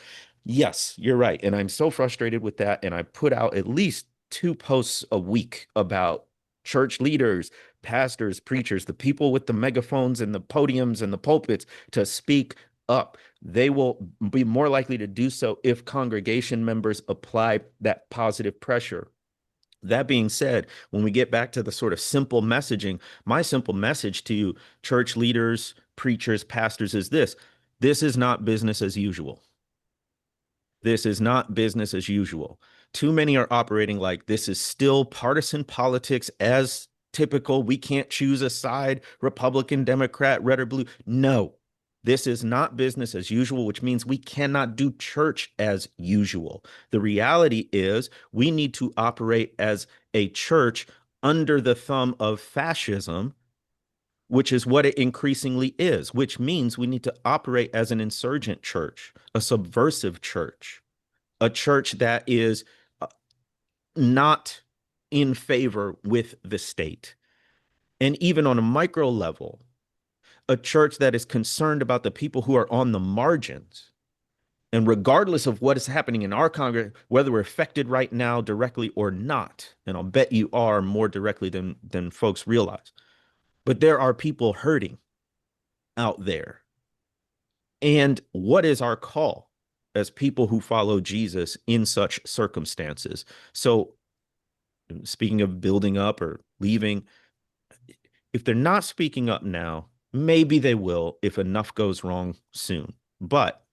Yes, you're right. And I'm so frustrated with that. And I put out at least 2 posts a week about church leaders, pastors, preachers, the people with the megaphones and the podiums and the pulpits to speak up. They will be more likely to do so if congregation members apply that positive pressure. That being said, when we get back to the sort of simple messaging, my simple message to church leaders, preachers, pastors is this: this is not business as usual. This is not business as usual. Too many are operating like this is still partisan politics as typical. We can't choose a side, Republican, Democrat, red or blue. No, This is not business as usual, which means we cannot do church as usual. The reality is we need to operate as a church under the thumb of fascism, which is what it increasingly is, which means we need to operate as an insurgent church, a subversive church, a church that is not in favor with the state. And even on a micro level, a church that is concerned about the people who are on the margins. And regardless of what is happening in our Congress, whether we're affected right now directly or not, and I'll bet you are more directly than folks realize, but there are people hurting out there. And what is our call as people who follow Jesus in such circumstances? So, speaking of building up or leaving, if they're not speaking up now, maybe they will if enough goes wrong soon. But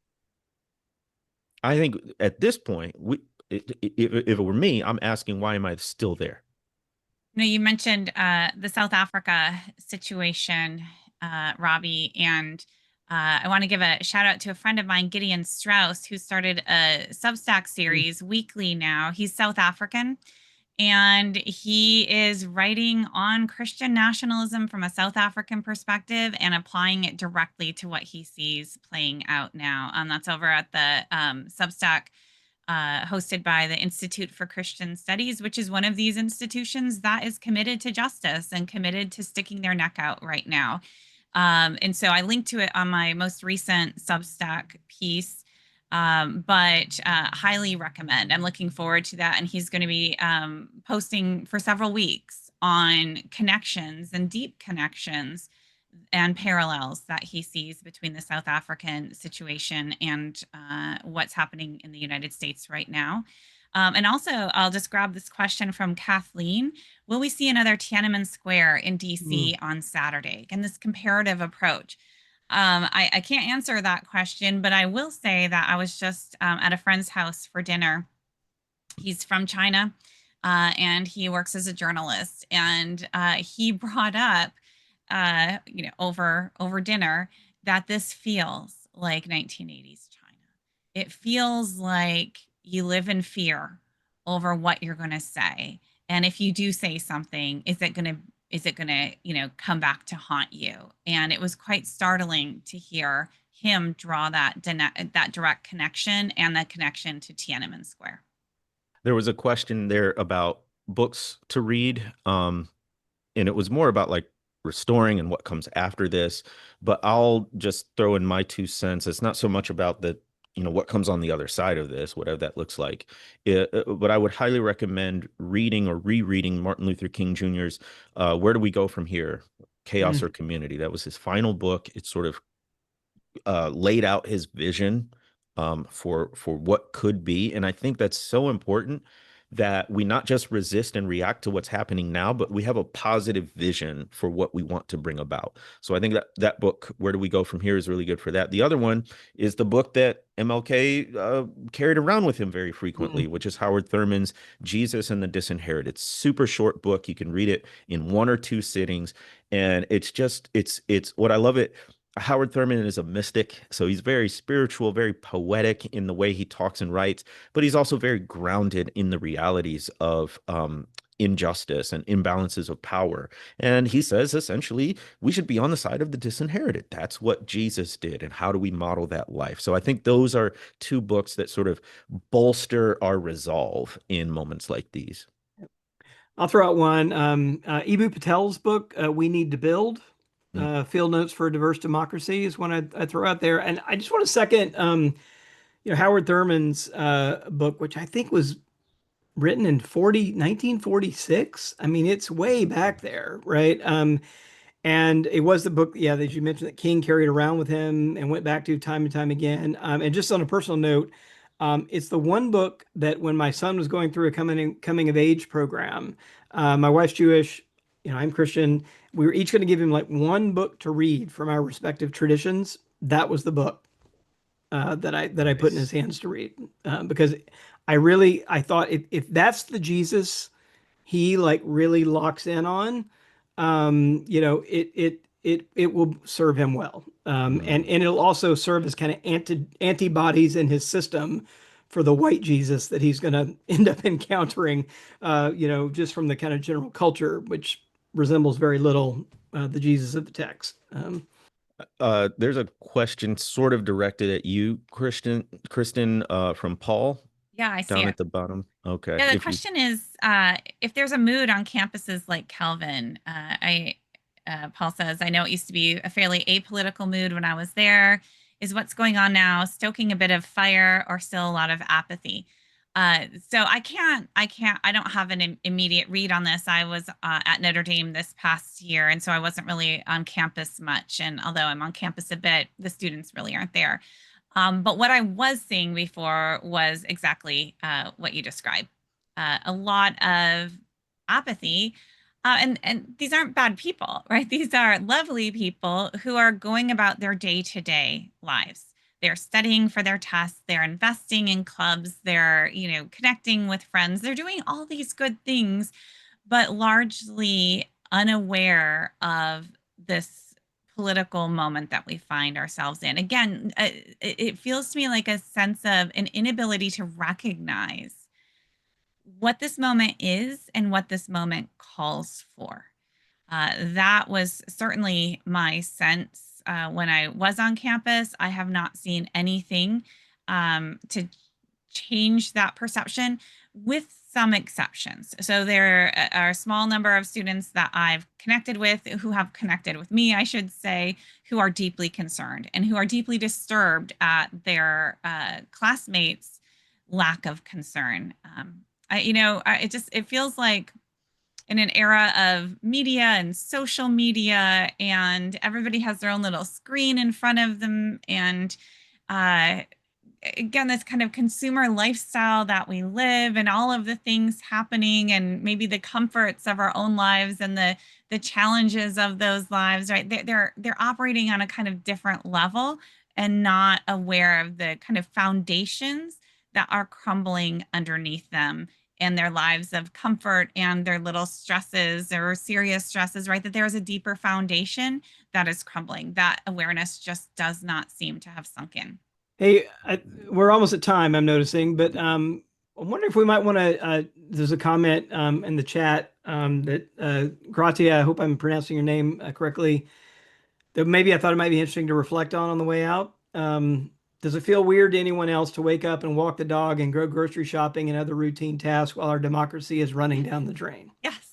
I think at this point, if it were me, I'm asking, why am I still there? You mentioned the South Africa situation, Robbie, and I want to give a shout out to a friend of mine, Gideon Strauss, who started a Substack series weekly now. He's South African, and he is writing on Christian nationalism from a South African perspective and applying it directly to what he sees playing out now. That's over at the Substack hosted by the Institute for Christian Studies, which is one of these institutions that is committed to justice and committed to sticking their neck out right now. And so I linked to it on my most recent Substack piece, but highly recommend. I'm looking forward to that. And he's going to be posting for several weeks on connections and deep connections and parallels that he sees between the South African situation and what's happening in the United States right now. And also, I'll just grab this question from Kathleen. Will we see another Tiananmen Square in DC on Saturday? And this comparative approach. I can't answer that question, but I will say that I was just at a friend's house for dinner. He's from China, and he works as a journalist. And he brought up, over dinner, that this feels like 1980s China. It feels like you live in fear over what you're going to say, and if you do say something, is it going to come back to haunt you? And it was quite startling to hear him draw that direct connection and the connection to Tiananmen Square. There was a question there about books to read, and it was more about like restoring and what comes after this, but I'll just throw in my 2 cents. It's not so much about what comes on the other side of this, whatever that looks like. But I would highly recommend reading or rereading Martin Luther King Jr.'s Where Do We Go From Here? Chaos or Community. That was his final book. It sort of laid out his vision for what could be. And I think that's so important that we not just resist and react to what's happening now, but we have a positive vision for what we want to bring about. So I think that book, Where Do We Go From Here, is really good for that. The other one is the book that MLK carried around with him very frequently, which is Howard Thurman's Jesus and the Disinherited. Super short book. You can read it in 1 or 2 sittings. And it's what I love it. Howard Thurman is a mystic, so he's very spiritual, very poetic in the way he talks and writes, but he's also very grounded in the realities of injustice and imbalances of power. And he says, essentially, we should be on the side of the disinherited. That's what Jesus did, and how do we model that life? So I think those are 2 books that sort of bolster our resolve in moments like these. I'll throw out one. Eboo Patel's book, We Need to Build. Field Notes for a Diverse Democracy is one I throw out there. And I just want to second, Howard Thurman's book, which I think was written in 1946. I mean, it's way back there, right? And it was the book, that you mentioned that King carried around with him and went back to time and time again. And just on a personal note, it's the one book that when my son was going through a coming of age program, my wife's Jewish, I'm Christian. We were each going to give him like one book to read from our respective traditions. That was the book that I put in his hands to read, because I thought if that's the Jesus he like really locks in on, it will serve him well. And Mm. it'll also serve as kind of antibodies in his system for the white Jesus that he's going to end up encountering, just from the kind of general culture, which resembles very little the Jesus of the text. There's a question sort of directed at you, Kristen, from Paul Yeah, I see down it. at the bottom. Okay, Yeah, the if you question is if there's a mood on campuses like Calvin. Paul says, I know it used to be a fairly apolitical mood when I was there. Is what's going on now stoking a bit of fire or still a lot of apathy? So I don't have an immediate read on this. I was at Notre Dame this past year, and so I wasn't really on campus much. And although I'm on campus a bit, the students really aren't there. But what I was seeing before was exactly what you described. A lot of apathy. And these aren't bad people, right? These are lovely people who are going about their day-to-day lives. They're studying for their tests, they're investing in clubs, they're, connecting with friends. They're doing all these good things, but largely unaware of this political moment that we find ourselves in. Again, it feels to me like a sense of an inability to recognize what this moment is and what this moment calls for. That was certainly my sense when I was on campus. I have not seen anything to change that perception, with some exceptions. So there are a small number of students that I've connected with, who have connected with me, I should say, who are deeply concerned and who are deeply disturbed at their classmates' lack of concern. It feels like in an era of media and social media, and everybody has their own little screen in front of them, and uh, again, this kind of consumer lifestyle that we live, and all of the things happening, and maybe the comforts of our own lives and the challenges of those lives, right? They're operating on a kind of different level and not aware of the kind of foundations that are crumbling underneath them, and their lives of comfort and their little stresses or serious stresses, right? That there is a deeper foundation that is crumbling. That awareness just does not seem to have sunk in. Hey, we're almost at time, I'm noticing, but I wonder if we might want to. There's a comment in the chat that Gratia, I hope I'm pronouncing your name correctly, that maybe I thought it might be interesting to reflect on the way out. Does it feel weird to anyone else to wake up and walk the dog and go grocery shopping and other routine tasks while our democracy is running down the drain? Yes.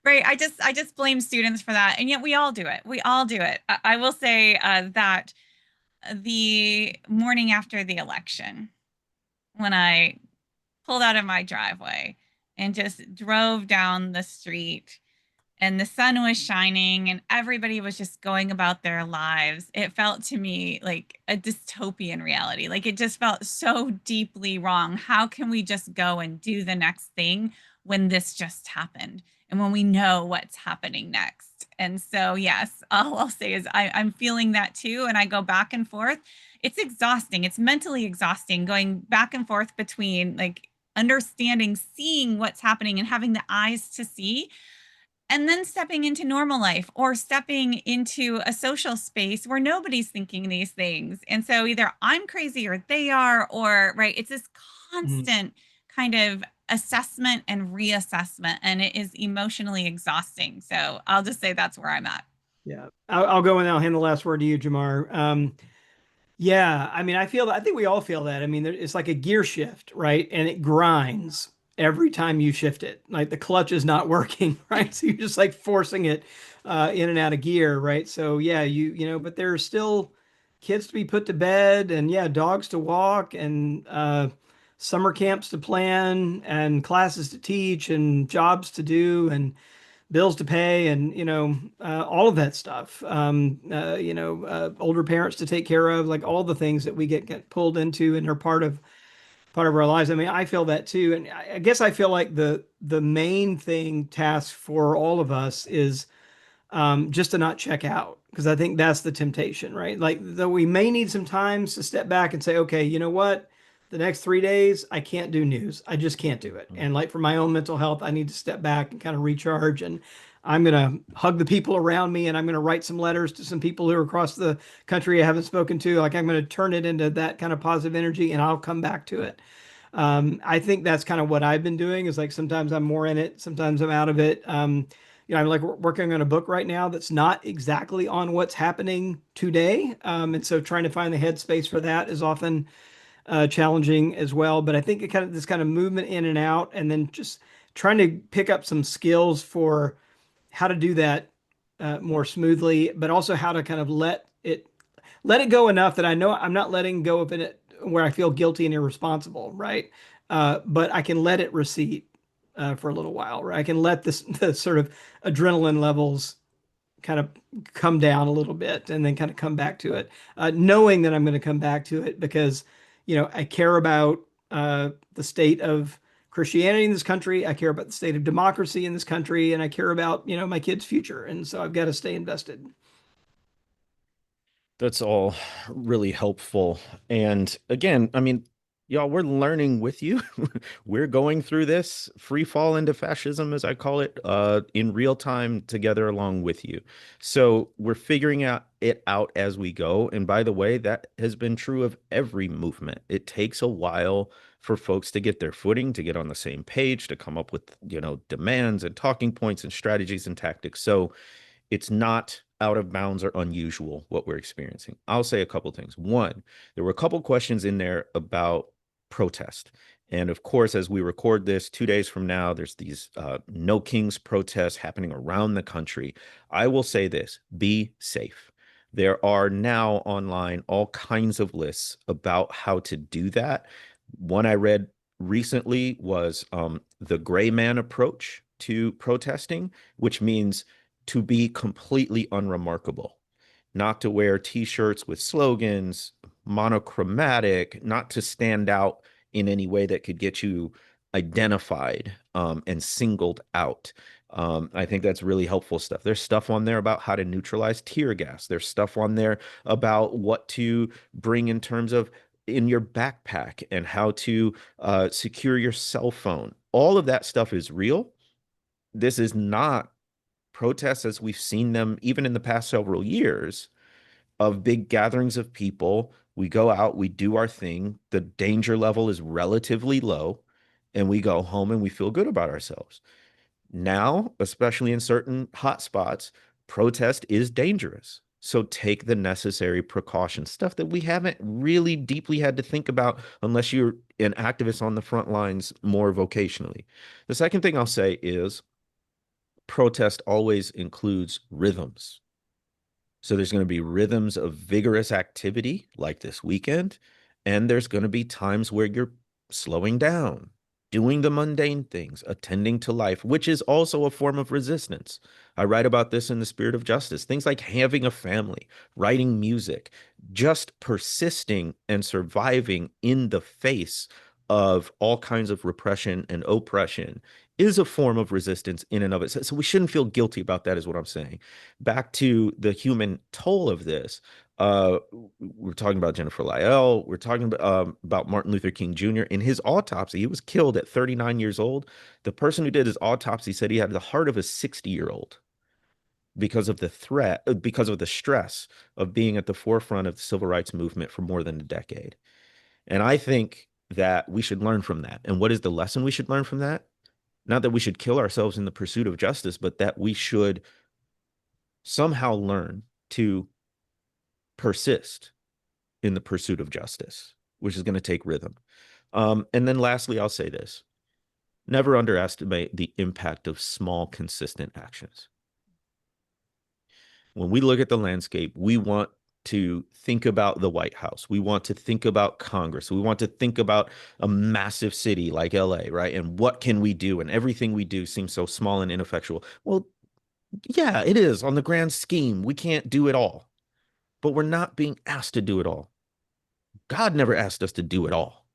Right. I just blame students for that. And yet we all do it. We all do it. I will say that the morning after the election, when I pulled out of my driveway and just drove down the street, and the sun was shining and everybody was just going about their lives, it felt to me like a dystopian reality. Like it just felt so deeply wrong. How can we just go and do the next thing when this just happened and when we know what's happening next? And so, yes, all I'll say is I'm feeling that too. And I go back and forth. It's exhausting. It's mentally exhausting going back and forth between like understanding, seeing what's happening and having the eyes to see, and then stepping into normal life or stepping into a social space where nobody's thinking these things. And so either I'm crazy or they are, or right, it's this Mhm. constant kind of assessment and reassessment, and it is emotionally exhausting. So I'll just say that's where I'm at. Yeah, I'll go and I'll hand the last word to you, Jamar. Yeah, I mean, I think we all feel that. I mean, it's like a gear shift, right? And it grinds every time you shift it. Like the clutch is not working, right? So you're just like forcing it in and out of gear, right? So yeah, but there are still kids to be put to bed, and yeah, dogs to walk, and summer camps to plan, and classes to teach, and jobs to do, and bills to pay, and all of that stuff. Older parents to take care of, like all the things that we get pulled into and are part of our lives. I mean, I feel that too, and I guess I feel like the main task for all of us is just to not check out, because I think that's the temptation, right? Like, though we may need some times to step back and say, okay, you know what? The next 3 days, I can't do news. I just can't do it. And like for my own mental health, I need to step back and kind of recharge. And I'm going to hug the people around me and I'm going to write some letters to some people who are across the country I haven't spoken to. Like I'm going to turn it into that kind of positive energy and I'll come back to it. I think that's kind of what I've been doing is like sometimes I'm more in it, sometimes I'm out of it. I'm like working on a book right now that's not exactly on what's happening today. And so trying to find the headspace for that is often challenging as well. But I think it kind of this kind of movement in and out, and then just trying to pick up some skills for how to do that more smoothly, but also how to kind of let it go enough that I know I'm not letting go of it where I feel guilty and irresponsible, right? But I can let it recede for a little while, right? I can let the sort of adrenaline levels kind of come down a little bit and then kind of come back to it, knowing that I'm going to come back to it because, I care about the state of Christianity in this country. I care about the state of democracy in this country, and I care about, my kids' future. And so I've got to stay invested. That's all really helpful. And again, I mean, y'all, we're learning with you. We're going through this free fall into fascism, as I call it, in real time together along with you. So we're figuring it out as we go. And by the way, that has been true of every movement. It takes a while for folks to get their footing, to get on the same page, to come up with, demands and talking points and strategies and tactics. So it's not out of bounds or unusual what we're experiencing. I'll say a couple things. One, there were a couple questions in there about protest. And of course, as we record this 2 days from now, there's these No Kings protests happening around the country. I will say this, be safe. There are now online all kinds of lists about how to do that. One I read recently was the gray man approach to protesting, which means to be completely unremarkable, not to wear t-shirts with slogans, monochromatic, not to stand out in any way that could get you identified and singled out. I think that's really helpful stuff. There's stuff on there about how to neutralize tear gas. There's stuff on there about what to bring in terms of in your backpack and how to secure your cell phone. All of that stuff is real. This is not protests as we've seen them even in the past several years of big gatherings of people. We go out, we do our thing. The danger level is relatively low, and we go home and we feel good about ourselves. Now, especially in certain hotspots, protest is dangerous. So take the necessary precautions, stuff that we haven't really deeply had to think about unless you're an activist on the front lines more vocationally. The second thing I'll say is protest always includes rhythms. So there's going to be rhythms of vigorous activity like this weekend, and there's going to be times where you're slowing down, doing the mundane things, attending to life, which is also a form of resistance. I write about this in The Spirit of Justice. Things like having a family, writing music, just persisting and surviving in the face of all kinds of repression and oppression is a form of resistance in and of itself. So we shouldn't feel guilty about that, is what I'm saying. Back to the human toll of this. We're talking about Jennifer Lyell. We're talking about Martin Luther King Jr. In his autopsy, he was killed at 39 years old. The person who did his autopsy said he had the heart of a 60-year-old because of the threat, because of the stress of being at the forefront of the civil rights movement for more than a decade. And I think that we should learn from that. And what is the lesson we should learn from that? Not that we should kill ourselves in the pursuit of justice, but that we should somehow learn to persist in the pursuit of justice, which is going to take rhythm. And then lastly, I'll say this. Never underestimate the impact of small, consistent actions. When we look at the landscape, we want to think about the White House. We want to think about Congress. We want to think about a massive city like LA, right? And what can we do? And everything we do seems so small and ineffectual. Well, yeah, it is on the grand scheme. We can't do it all, but we're not being asked to do it all. God never asked us to do it all.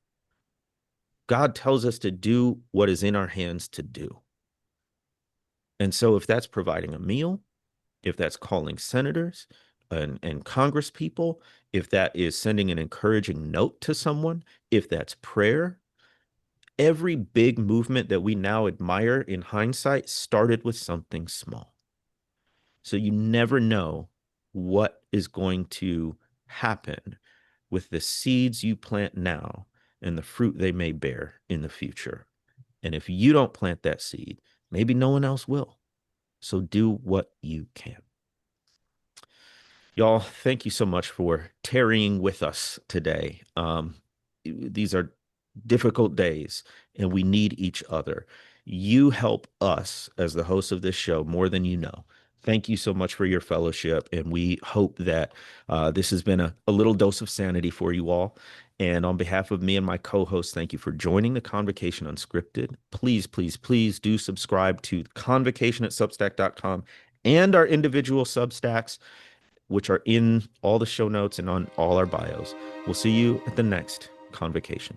God tells us to do what is in our hands to do. And so if that's providing a meal, if that's calling senators and Congress people, if that is sending an encouraging note to someone, if that's prayer, every big movement that we now admire in hindsight started with something small. So you never know what is going to happen with the seeds you plant now and the fruit they may bear in the future. And if you don't plant that seed, maybe no one else will. So do what you can. Y'all, thank you so much for tarrying with us today. These are difficult days, and we need each other. You help us as the host of this show more than you know. Thank you so much for your fellowship, and we hope that this has been a little dose of sanity for you all. And on behalf of me and my co-host, thank you for joining the Convocation Unscripted. Please, please, please do subscribe to Convocation at Substack.com and our individual Substacks, which are in all the show notes and on all our bios. We'll see you at the next Convocation.